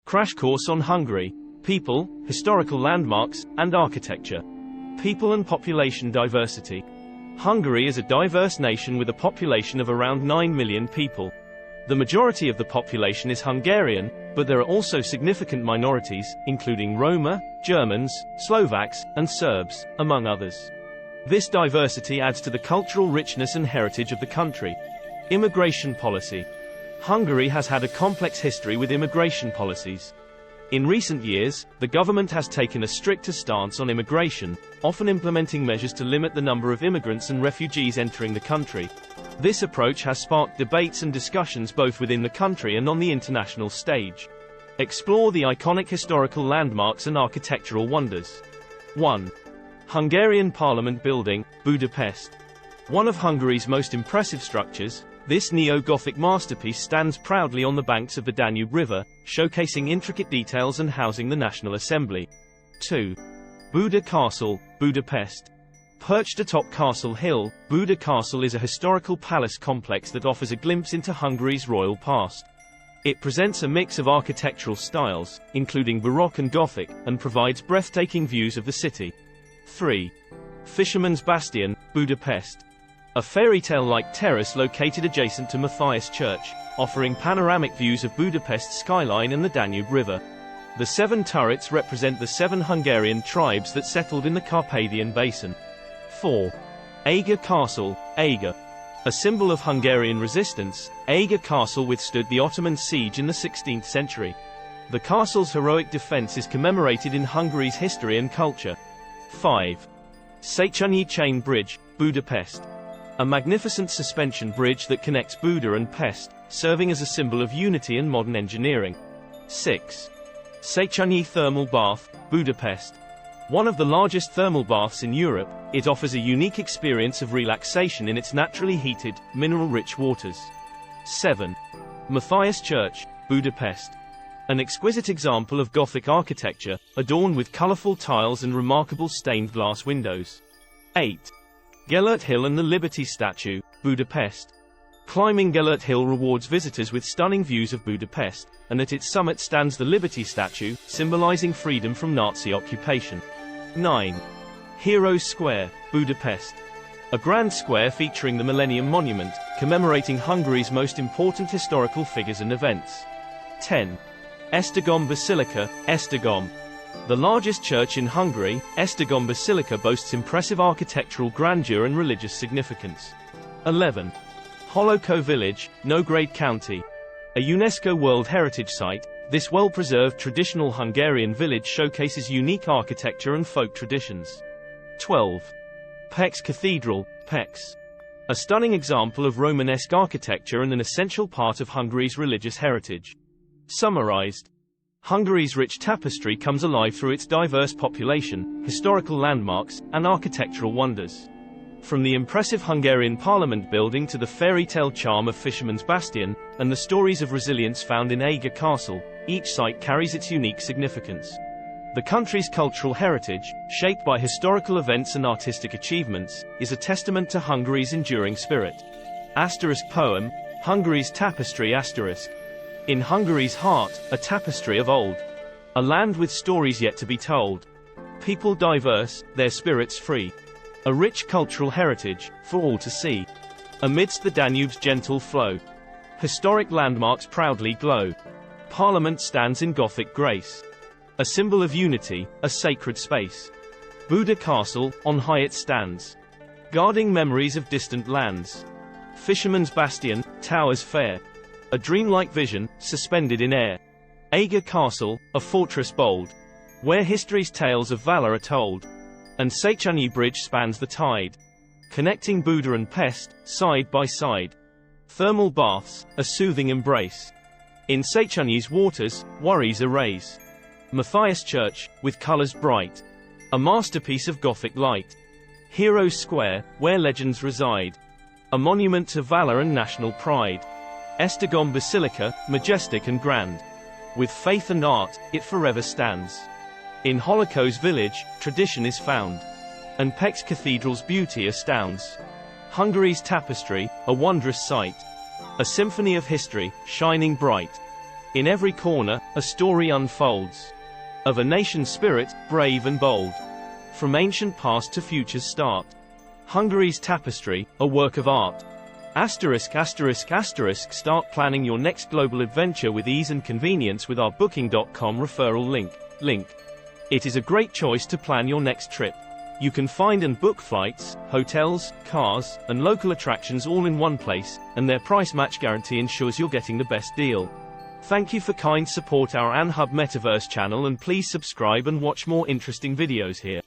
Crash course on Hungary. People, historical landmarks, and architecture. People and population diversity. Hungary is a diverse nation with a population of around 9 million people. The majority of the population is Hungarian, but there are also significant minorities, including Roma, Germans, Slovaks, and Serbs, among others. This diversity adds to the cultural richness and heritage of the country. Immigration policy. Hungary has had a complex history with immigration policies. In recent years, the government has taken a stricter stance on immigration, often implementing measures to limit the number of immigrants and refugees entering the country. This approach has sparked debates and discussions both within the country and on the international stage. Explore the iconic historical landmarks and architectural wonders. 1. Hungarian Parliament Building, Budapest. One of Hungary's most impressive structures, this neo-Gothic masterpiece stands proudly on the banks of the Danube River, showcasing intricate details and housing the National Assembly. 2. Buda Castle, Budapest. Perched atop Castle Hill, Buda Castle is a historical palace complex that offers a glimpse into Hungary's royal past. It presents a mix of architectural styles, including Baroque and Gothic, and provides breathtaking views of the city. 3. Fisherman's Bastion, Budapest. A fairy tale-like terrace located adjacent to Matthias Church, offering panoramic views of Budapest's skyline and the Danube River. The 7 turrets represent the 7 Hungarian tribes that settled in the Carpathian Basin. 4. Eger Castle, Eger. A symbol of Hungarian resistance, Eger Castle withstood the Ottoman siege in the 16th century. The castle's heroic defense is commemorated in Hungary's history and culture. 5. Széchenyi Chain Bridge, Budapest. A magnificent suspension bridge that connects Buda and Pest, serving as a symbol of unity and modern engineering. 6. Széchenyi Thermal Bath, Budapest. One of the largest thermal baths in Europe, it offers a unique experience of relaxation in its naturally heated, mineral-rich waters. 7. Matthias Church, Budapest. An exquisite example of Gothic architecture, adorned with colorful tiles and remarkable stained glass windows. 8. Gellert Hill and the Liberty Statue, Budapest. Climbing Gellert Hill rewards visitors with stunning views of Budapest, and at its summit stands the Liberty Statue, symbolizing freedom from Nazi occupation. 9. Heroes Square, Budapest. A grand square featuring the Millennium Monument, commemorating Hungary's most important historical figures and events. 10. Esztergom Basilica, Esztergom. The largest church in Hungary, Esztergom Basilica boasts impressive architectural grandeur and religious significance. 11. Holocó Village, Nógrád County. A UNESCO World Heritage Site, this well-preserved traditional Hungarian village showcases unique architecture and folk traditions. 12. Pécs Cathedral, Pécs. A stunning example of Romanesque architecture and an essential part of Hungary's religious heritage. Summarized. Hungary's rich tapestry comes alive through its diverse population, historical landmarks, and architectural wonders. From the impressive Hungarian Parliament building to the fairy tale charm of Fisherman's Bastion, and the stories of resilience found in Eger Castle, each site carries its unique significance. The country's cultural heritage, shaped by historical events and artistic achievements, is a testament to Hungary's enduring spirit. Asterisk poem, Hungary's tapestry asterisk. In Hungary's heart, a tapestry of old. A land with stories yet to be told. People diverse, their spirits free. A rich cultural heritage, for all to see. Amidst the Danube's gentle flow. Historic landmarks proudly glow. Parliament stands in Gothic grace. A symbol of unity, a sacred space. Buda Castle, on high it stands. Guarding memories of distant lands. Fisherman's Bastion, towers fair. A dreamlike vision, suspended in air. Eger Castle, a fortress bold. Where history's tales of valor are told. And Széchenyi Bridge spans the tide. Connecting Buda and Pest, side by side. Thermal baths, a soothing embrace. In Széchenyi's waters, worries erase. Matthias Church, with colors bright. A masterpiece of Gothic light. Heroes Square, where legends reside. A monument to valor and national pride. Esztergom Basilica, majestic and grand. With faith and art, it forever stands. In Holocó's village, tradition is found. And Pécs Cathedral's beauty astounds. Hungary's tapestry, a wondrous sight. A symphony of history, shining bright. In every corner, a story unfolds. Of a nation's spirit, brave and bold. From ancient past to future's start. Hungary's tapestry, a work of art. ******, start planning your next global adventure with ease and convenience with our Booking.com referral link. It is a great choice to plan your next trip. You can find and book flights, hotels, cars, and local attractions all in one place, and their price match guarantee ensures you're getting the best deal. Thank you for kind support our Anhub Metaverse channel, and please subscribe and watch more interesting videos here.